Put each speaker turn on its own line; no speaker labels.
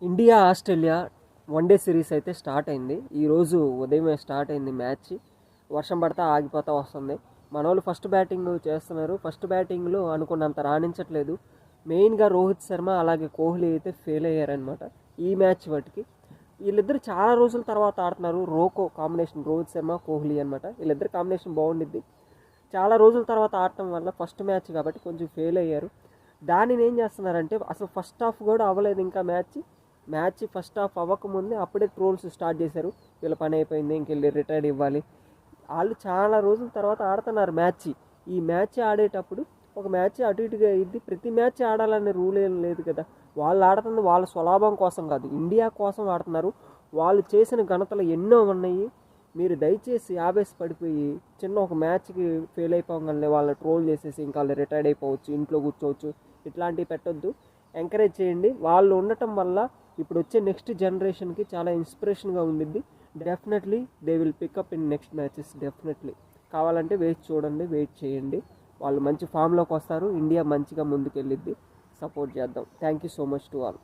India Australia one day series అయితే start అయింది. ఈరోజు ఉదయమే స్టార్ట్ అయింది మ్యాచ్. వర్షం పడతా ఆగిపోతా వస్తుంది. మన వాళ్ళు ఫస్ట్ బ్యాటింగ్ చేస్తున్నారు. ఫస్ట్ బ్యాటింగ్లో అనుకున్నంత రాణించట్లేదు. మెయిన్గా రోహిత్ శర్మ అలాగే కోహ్లీ అయితే ఫెయిల్ అయ్యారనమాట ఈ మ్యాచ్ వాటికి. వీళ్ళిద్దరు చాలా రోజుల తర్వాత ఆడుతున్నారు. రోకో కాంబినేషన్, రోహిత్ శర్మ కోహ్లీ అనమాట. వీళ్ళిద్దరు కాంబినేషన్ బాగుండిద్ది. చాలా రోజుల తర్వాత ఆడటం వల్ల ఫస్ట్ మ్యాచ్ కాబట్టి కొంచెం ఫెయిల్ అయ్యారు. దానిని ఏం చేస్తున్నారంటే అసలు ఫస్ట్ హాఫ్ కూడా అవ్వలేదు ఇంకా మ్యాచ్ ఫస్ట్ హాఫ్ అవ్వకముందే అప్పుడే ట్రోల్స్ స్టార్ట్ చేశారు. వీళ్ళ పని అయిపోయింది, ఇంకెళ్ళి రిటైర్డ్ ఇవ్వాలి. వాళ్ళు చాలా రోజుల తర్వాత ఆడుతున్నారు మ్యాచ్. ఈ మ్యాచ్ ఆడేటప్పుడు ఒక మ్యాచ్ అటు ఇటుగా ఇది ప్రతి మ్యాచ్ ఆడాలనే రూల్ ఏం లేదు కదా. వాళ్ళు ఆడుతుంది వాళ్ళ స్వలాభం కోసం కాదు, ఇండియా కోసం ఆడుతున్నారు. వాళ్ళు చేసిన ఘనతలు ఎన్నో ఉన్నాయి. మీరు దయచేసి ఆవేశపడిపోయి చిన్న ఒక మ్యాచ్కి ఫెయిల్ అయిపోగానే వాళ్ళని ట్రోల్ చేసేసి ఇంకా వాళ్ళు రిటైర్డ్ అయిపోవచ్చు, ఇంట్లో కూర్చోవచ్చు, ఇట్లాంటివి పెట్టొద్దు. ఎంకరేజ్ చేయండి. వాళ్ళు ఉండటం వల్ల ఇప్పుడు వచ్చే నెక్స్ట్ జనరేషన్కి చాలా ఇన్స్పిరేషన్గా ఉండిద్ది. Definitely they will pick up in next matches. Definitely కావాలంటే చూడండి, వెయిట్ చేయండి. వాళ్ళు మంచి ఫామ్లోకి వస్తారు. ఇండియా మంచిగా ముందుకెళ్ళిద్ది. సపోర్ట్ చేద్దాం. Thank you so much to all.